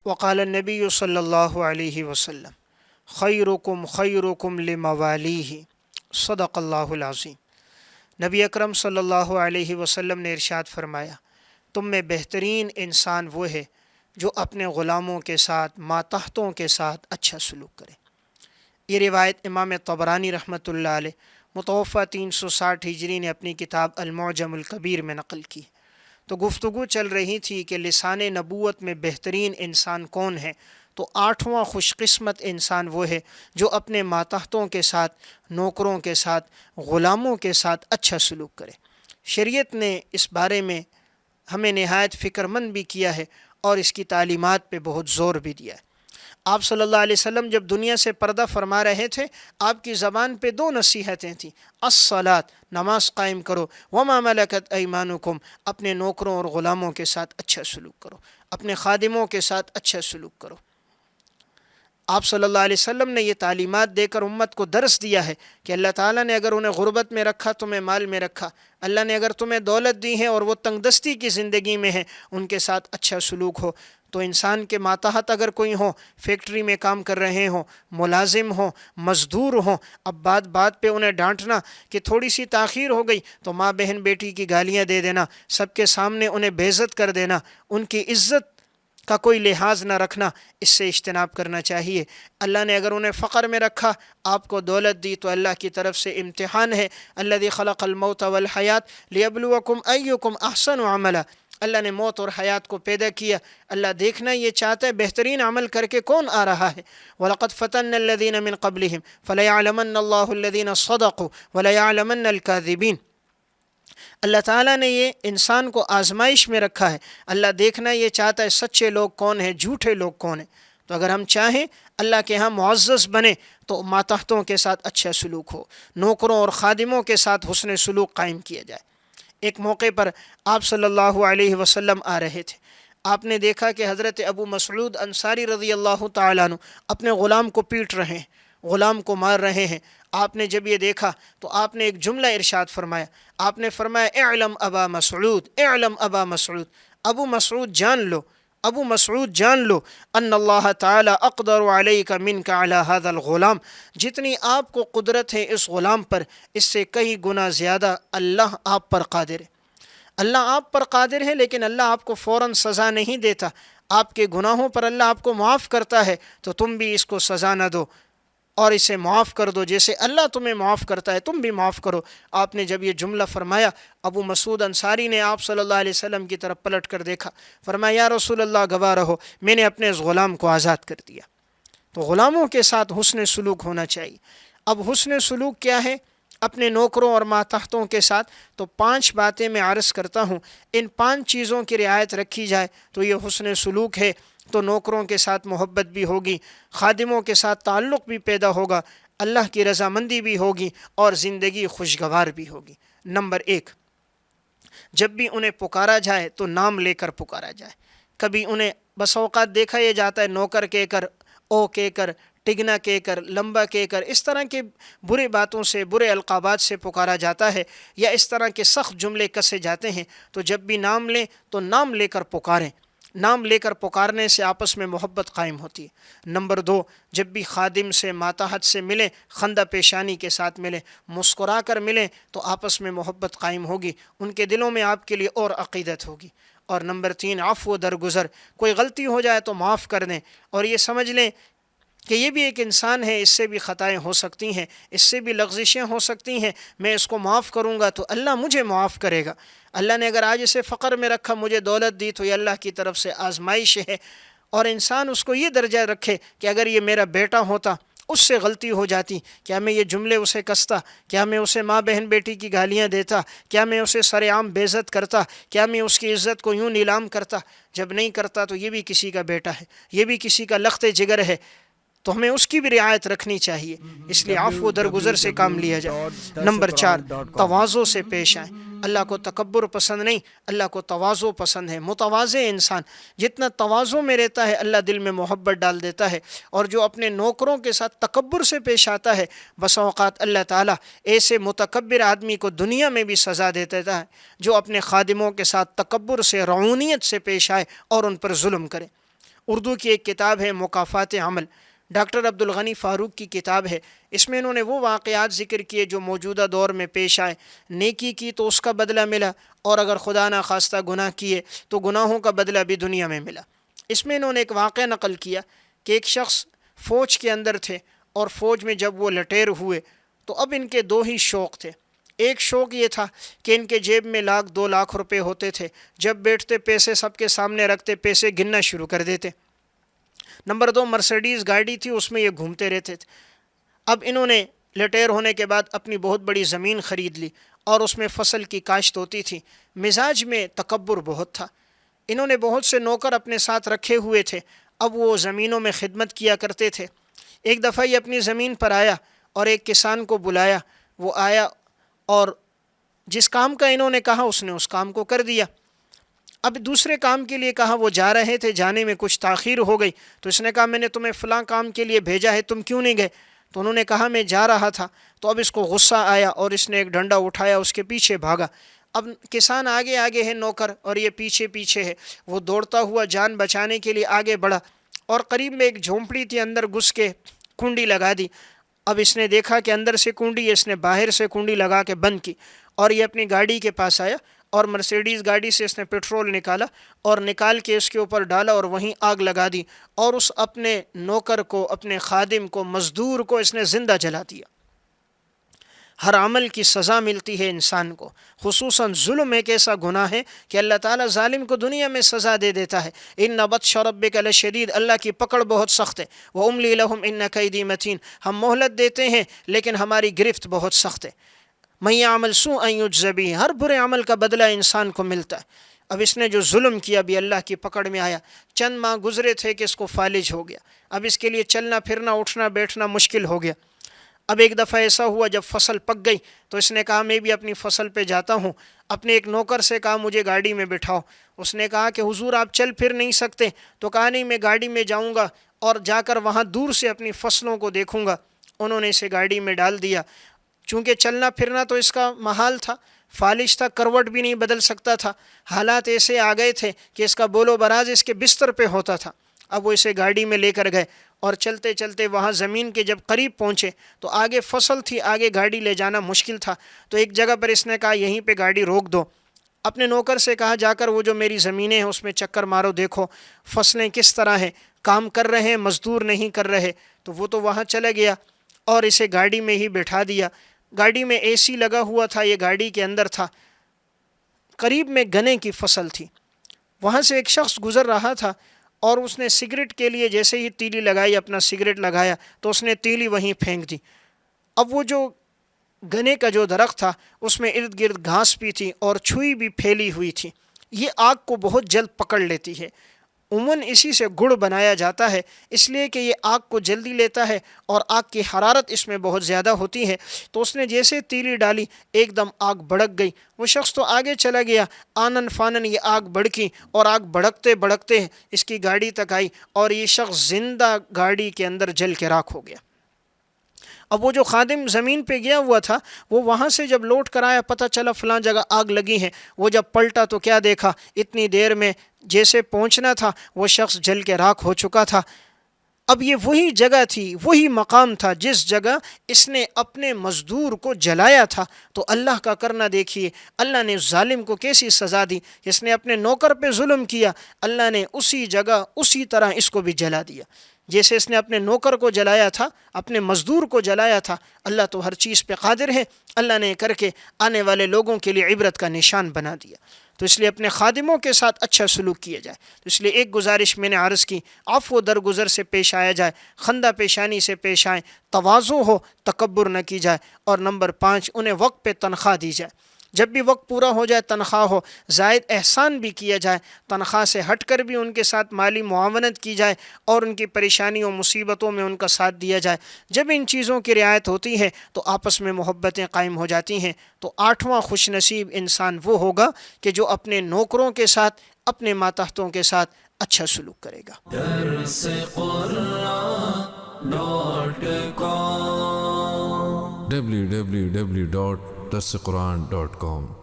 وقال النبی صلی اللہ علیہ وسلم خیرکم خیرکم لموالیہ، صدق اللہ العظیم۔ نبی اکرم صلی اللہ علیہ وسلم نے ارشاد فرمایا، تم میں بہترین انسان وہ ہے جو اپنے غلاموں کے ساتھ، ماتحتوں کے ساتھ اچھا سلوک کرے۔ یہ روایت امام طبرانی رحمۃ اللہ علیہ متوفہ 360 ہجری نے اپنی کتاب المعجم الکبیر میں نقل کی۔ تو گفتگو چل رہی تھی کہ لسان نبوت میں بہترین انسان کون ہے، تو 8واں خوش قسمت انسان وہ ہے جو اپنے ماتحتوں کے ساتھ، نوکروں کے ساتھ، غلاموں کے ساتھ اچھا سلوک کرے۔ شریعت نے اس بارے میں ہمیں نہایت فکر مند بھی کیا ہے اور اس کی تعلیمات پہ بہت زور بھی دیا ہے۔ آپ صلی اللہ علیہ وسلم جب دنیا سے پردہ فرما رہے تھے، آپ کی زبان پہ 2 نصیحتیں تھیں، الصلاۃ، نماز قائم کرو، وما ملکت ایمانکم، اپنے نوکروں اور غلاموں کے ساتھ اچھا سلوک کرو، اپنے خادموں کے ساتھ اچھا سلوک کرو۔ آپ صلی اللہ علیہ وسلم نے یہ تعلیمات دے کر امت کو درس دیا ہے کہ اللہ تعالیٰ نے اگر انہیں غربت میں رکھا، تمہیں مال میں رکھا، اللہ نے اگر تمہیں دولت دی ہے اور وہ تنگ دستی کی زندگی میں ہے، ان کے ساتھ اچھا سلوک ہو۔ تو انسان کے ماتحت اگر کوئی ہو، فیکٹری میں کام کر رہے ہوں، ملازم ہوں، مزدور ہوں، اب بات بات پہ انہیں ڈانٹنا کہ تھوڑی سی تاخیر ہو گئی تو ماں بہن بیٹی کی گالیاں دے دینا، سب کے سامنے انہیں بے عزت کر دینا، ان کی عزت کا کوئی لحاظ نہ رکھنا، اس سے اجتناب کرنا چاہیے۔ اللہ نے اگر انہیں فقر میں رکھا، آپ کو دولت دی، تو اللہ کی طرف سے امتحان ہے۔ الذی خلق الموت والحیات لیبلوکم ایکم احسن عملا، اللہ نے موت اور حیات کو پیدا کیا، اللہ دیکھنا یہ چاہتا ہے بہترین عمل کر کے کون آ رہا ہے۔ وَلَقَدْ فَتَنَّ الَّذِينَ مِن قَبْلِهِمْ فَلَيَعْلَمَنَّ اللَّهُ الَّذِينَ صَدَقُوا وَلَيَعْلَمَنَّ الْكَاذِبِينَ۔ اللہ تعالیٰ نے یہ انسان کو آزمائش میں رکھا ہے، اللہ دیکھنا یہ چاہتا ہے سچے لوگ کون ہیں، جھوٹے لوگ کون ہیں۔ تو اگر ہم چاہیں اللہ کے ہاں معزز بنے تو ماتحتوں کے ساتھ اچھا سلوک ہو، نوکروں اور خادموں کے ساتھ حسن سلوک قائم کیا جائے۔ ایک موقع پر آپ صلی اللہ علیہ وسلم آ رہے تھے، آپ نے دیکھا کہ حضرت ابو مسعود انصاری رضی اللہ تعالیٰ عنہ اپنے غلام کو پیٹ رہے ہیں، غلام کو مار رہے ہیں۔ آپ نے جب یہ دیکھا تو آپ نے ایک جملہ ارشاد فرمایا، آپ نے فرمایا اعلم ابا مسعود، اعلم ابا مسعود، ابو مسعود جان لو، ابو مسعود جان لو ان اللہ تعالی اقدر علیک منک علی ھذا الغلام، جتنی آپ کو قدرت ہے اس غلام پر، اس سے کئی گنا زیادہ اللہ آپ پر قادر ہے۔ اللہ آپ پر قادر ہے، لیکن اللہ آپ کو فوراً سزا نہیں دیتا، آپ کے گناہوں پر اللہ آپ کو معاف کرتا ہے، تو تم بھی اس کو سزا نہ دو اور اسے معاف کر دو، جیسے اللہ تمہیں معاف کرتا ہے تم بھی معاف کرو۔ آپ نے جب یہ جملہ فرمایا، ابو مسعود انصاری نے آپ صلی اللہ علیہ وسلم کی طرف پلٹ کر دیکھا، فرمایا یا رسول اللہ گواہ رہو، میں نے اپنے اس غلام کو آزاد کر دیا۔ تو غلاموں کے ساتھ حسن سلوک ہونا چاہیے۔ اب حسن سلوک کیا ہے اپنے نوکروں اور ماتحتوں کے ساتھ؟ تو 5 باتیں میں عرض کرتا ہوں، ان 5 چیزوں کی رعایت رکھی جائے تو یہ حسن سلوک ہے۔ تو نوکروں کے ساتھ محبت بھی ہوگی، خادموں کے ساتھ تعلق بھی پیدا ہوگا، اللہ کی رضامندی بھی ہوگی اور زندگی خوشگوار بھی ہوگی۔ نمبر 1، جب بھی انہیں پکارا جائے تو نام لے کر پکارا جائے۔ کبھی انہیں بس اوقات دیکھا یہ جاتا ہے نوکر کہہ کر، او کہہ کر، ٹگنا کہہ کر، لمبا کہہ کر، اس طرح کے برے باتوں سے، برے القابات سے پکارا جاتا ہے، یا اس طرح کے سخت جملے کسے جاتے ہیں۔ تو جب بھی نام لیں تو نام لے کر پکاریں، نام لے کر پکارنے سے آپس میں محبت قائم ہوتی ہے۔ نمبر 2، جب بھی خادم سے، ماتحت سے ملیں، خندہ پیشانی کے ساتھ ملیں، مسکرا کر ملیں، تو آپس میں محبت قائم ہوگی، ان کے دلوں میں آپ کے لیے اور عقیدت ہوگی۔ اور نمبر 3، عفو درگزر، کوئی غلطی ہو جائے تو معاف کر دیں، اور یہ سمجھ لیں کہ یہ بھی ایک انسان ہے، اس سے بھی خطائیں ہو سکتی ہیں، اس سے بھی لغزشیں ہو سکتی ہیں، میں اس کو معاف کروں گا تو اللہ مجھے معاف کرے گا۔ اللہ نے اگر آج اسے فقر میں رکھا، مجھے دولت دی، تو یہ اللہ کی طرف سے آزمائش ہے۔ اور انسان اس کو یہ درجہ رکھے کہ اگر یہ میرا بیٹا ہوتا، اس سے غلطی ہو جاتی، کیا میں یہ جملے اسے کستا؟ کیا میں اسے ماں بہن بیٹی کی گالیاں دیتا؟ کیا میں اسے سر عام بے عزت کرتا؟ کیا میں اس کی عزت کو یوں نیلام کرتا؟ جب نہیں کرتا تو یہ بھی کسی کا بیٹا ہے، یہ بھی کسی کا لخت جگر ہے، تو ہمیں اس کی بھی رعایت رکھنی چاہیے، اس لیے عفو درگزر سے کام لیا جائے۔ نمبر 4، تواضع سے پیش آئیں۔ اللہ کو تکبر پسند نہیں، اللہ کو تواضع پسند ہے۔ متواضع انسان جتنا تواضع میں رہتا ہے، اللہ دل میں محبت ڈال دیتا ہے۔ اور جو اپنے نوکروں کے ساتھ تکبر سے پیش آتا ہے، بس اوقات اللہ تعالیٰ ایسے متکبر آدمی کو دنیا میں بھی سزا دے دیتا ہے، جو اپنے خادموں کے ساتھ تکبر سے، رعونیت سے پیش آئے اور ان پر ظلم کرے۔ اردو کی ایک کتاب ہے مکافات عمل، ڈاکٹر عبدالغنی فاروق کی کتاب ہے، اس میں انہوں نے وہ واقعات ذکر کیے جو موجودہ دور میں پیش آئے، نیکی کی تو اس کا بدلہ ملا، اور اگر خدا نخواستہ گناہ کیے تو گناہوں کا بدلہ بھی دنیا میں ملا۔ اس میں انہوں نے ایک واقعہ نقل کیا کہ ایک شخص فوج کے اندر تھے، اور فوج میں جب وہ لٹیر ہوئے تو اب ان کے دو ہی شوق تھے۔ ایک شوق یہ تھا کہ ان کے جیب میں 1,00,000-2,00,000 روپے ہوتے تھے، جب بیٹھتے پیسے سب کے سامنے رکھتے، پیسے گننا شروع کر دیتے۔ نمبر 2، مرسیڈیز گاڑی تھی، اس میں یہ گھومتے رہتے تھے۔ اب انہوں نے لٹیر ہونے کے بعد اپنی بہت بڑی زمین خرید لی، اور اس میں فصل کی کاشت ہوتی تھی۔ مزاج میں تکبر بہت تھا۔ انہوں نے بہت سے نوکر اپنے ساتھ رکھے ہوئے تھے، اب وہ زمینوں میں خدمت کیا کرتے تھے۔ ایک دفعہ یہ اپنی زمین پر آیا اور ایک کسان کو بلایا، وہ آیا اور جس کام کا انہوں نے کہا اس نے اس کام کو کر دیا۔ اب دوسرے کام کے لیے کہا، وہ جا رہے تھے، جانے میں کچھ تاخیر ہو گئی، تو اس نے کہا میں نے تمہیں فلاں کام کے لیے بھیجا ہے، تم کیوں نہیں گئے؟ تو انہوں نے کہا میں جا رہا تھا۔ تو اب اس کو غصہ آیا اور اس نے ایک ڈنڈا اٹھایا، اس کے پیچھے بھاگا۔ اب کسان آگے آگے ہے نوکر، اور یہ پیچھے پیچھے ہے۔ وہ دوڑتا ہوا جان بچانے کے لیے آگے بڑھا، اور قریب میں ایک جھونپڑی تھی، اندر گھس کے کنڈی لگا دی۔ اب اس نے دیکھا کہ اندر سے کنڈی ہے، اس نے باہر سے کنڈی لگا کے بند کی، اور یہ اپنی گاڑی کے پاس آیا، اور مرسیڈیز گاڑی سے اس نے پیٹرول نکالا اور نکال کے اس کے اوپر ڈالا اور وہیں آگ لگا دی، اور اس اپنے نوکر کو، اپنے خادم کو، مزدور کو اس نے زندہ جلا دیا۔ ہر عمل کی سزا ملتی ہے انسان کو، خصوصاً ظلم ایک ایسا گناہ ہے کہ اللہ تعالیٰ ظالم کو دنیا میں سزا دے دیتا ہے۔ ان بطش ربک لشدید، اللہ کی پکڑ بہت سخت ہے۔ واملی لہم ان کیدی متین، ہم مہلت دیتے ہیں لیکن ہماری گرفت بہت سخت ہے۔ من یعمل سوءا یجز بہ، ہر برے عمل کا بدلہ انسان کو ملتا ہے۔ اب اس نے جو ظلم کیا بھی اللہ کی پکڑ میں آیا۔ چند ماہ گزرے تھے کہ اس کو فالج ہو گیا، اب اس کے لیے چلنا پھرنا اٹھنا بیٹھنا مشکل ہو گیا۔ اب ایک دفعہ ایسا ہوا جب فصل پک گئی تو اس نے کہا میں بھی اپنی فصل پہ جاتا ہوں۔ اپنے ایک نوکر سے کہا مجھے گاڑی میں بٹھاؤ۔ اس نے کہا کہ حضور آپ چل پھر نہیں سکتے، تو کہا نہیں میں گاڑی میں جاؤں گا اور جا کر وہاں دور سے اپنی فصلوں کو دیکھوں گا۔ انہوں نے اسے گاڑی میں ڈال دیا۔ چونکہ چلنا پھرنا تو اس کا محال تھا، فالج تھا، کروٹ بھی نہیں بدل سکتا تھا، حالات ایسے آ گئے تھے کہ اس کا بول و براز اس کے بستر پہ ہوتا تھا۔ اب وہ اسے گاڑی میں لے کر گئے، اور چلتے چلتے وہاں زمین کے جب قریب پہنچے تو آگے فصل تھی، آگے گاڑی لے جانا مشکل تھا۔ تو ایک جگہ پر اس نے کہا یہیں پہ گاڑی روک دو۔ اپنے نوکر سے کہا جا کر وہ جو میری زمینیں ہیں اس میں چکر مارو، دیکھو فصلیں کس طرح ہیں، کام کر رہے ہیں، مزدور نہیں کر رہے۔ تو وہ تو وہاں چلا گیا اور اسے گاڑی میں ہی بٹھا دیا۔ گاڑی میں اے سی لگا ہوا تھا، یہ گاڑی کے اندر تھا۔ قریب میں گنے کی فصل تھی، وہاں سے ایک شخص گزر رہا تھا، اور اس نے سگریٹ کے لیے جیسے ہی تیلی لگائی، اپنا سگریٹ لگایا تو اس نے تیلی وہیں پھینک دی۔ اب وہ جو گنے کا جو درخت تھا اس میں ارد گرد گھاس بھی تھی اور چھوئی بھی پھیلی ہوئی تھی۔ یہ آگ کو بہت جلد پکڑ لیتی ہے، عموماً اسی سے گڑ بنایا جاتا ہے، اس لیے کہ یہ آگ کو جلدی لیتا ہے اور آگ کی حرارت اس میں بہت زیادہ ہوتی ہے۔ تو اس نے جیسے تیلی ڈالی ایک دم آگ بھڑک گئی۔ وہ شخص تو آگے چلا گیا، آنن فانن یہ آگ بھڑکی، اور آگ بھڑکتے بھڑکتے اس کی گاڑی تک آئی، اور یہ شخص زندہ گاڑی کے اندر جل کے راکھ ہو گیا۔ اب وہ جو خادم زمین پہ گیا ہوا تھا، وہ وہاں سے جب لوٹ کر آیا، پتہ چلا فلاں جگہ آگ لگی ہے۔ وہ جب پلٹا تو کیا دیکھا، اتنی دیر میں جیسے پہنچنا تھا وہ شخص جل کے راکھ ہو چکا تھا۔ اب یہ وہی جگہ تھی، وہی مقام تھا جس جگہ اس نے اپنے مزدور کو جلایا تھا۔ تو اللہ کا کرنا دیکھیے، اللہ نے ظالم کو کیسی سزا دی۔ اس نے اپنے نوکر پہ ظلم کیا، اللہ نے اسی جگہ اسی طرح اس کو بھی جلا دیا۔ جیسے اس نے اپنے نوکر کو جلایا تھا، اپنے مزدور کو جلایا تھا، اللہ تو ہر چیز پہ قادر ہے، اللہ نے کر کے آنے والے لوگوں کے لیے عبرت کا نشان بنا دیا۔ تو اس لیے اپنے خادموں کے ساتھ اچھا سلوک کیا جائے۔ تو اس لیے ایک گزارش میں نے عرض کی، عفو درگزر سے پیش آیا جائے، خندہ پیشانی سے پیش آئیں، تواضع ہو، تکبر نہ کی جائے، اور نمبر 5 انہیں وقت پہ تنخواہ دی جائے۔ جب بھی وقت پورا ہو جائے تنخواہ ہو، زائد احسان بھی کیا جائے، تنخواہ سے ہٹ کر بھی ان کے ساتھ مالی معاونت کی جائے اور ان کی پریشانیوں مصیبتوں میں ان کا ساتھ دیا جائے۔ جب ان چیزوں کی رعایت ہوتی ہے تو آپس میں محبتیں قائم ہو جاتی ہیں۔ تو 8واں خوش نصیب انسان وہ ہوگا کہ جو اپنے نوکروں کے ساتھ، اپنے ماتحتوں کے ساتھ اچھا سلوک کرے گا۔ www.darsequran.com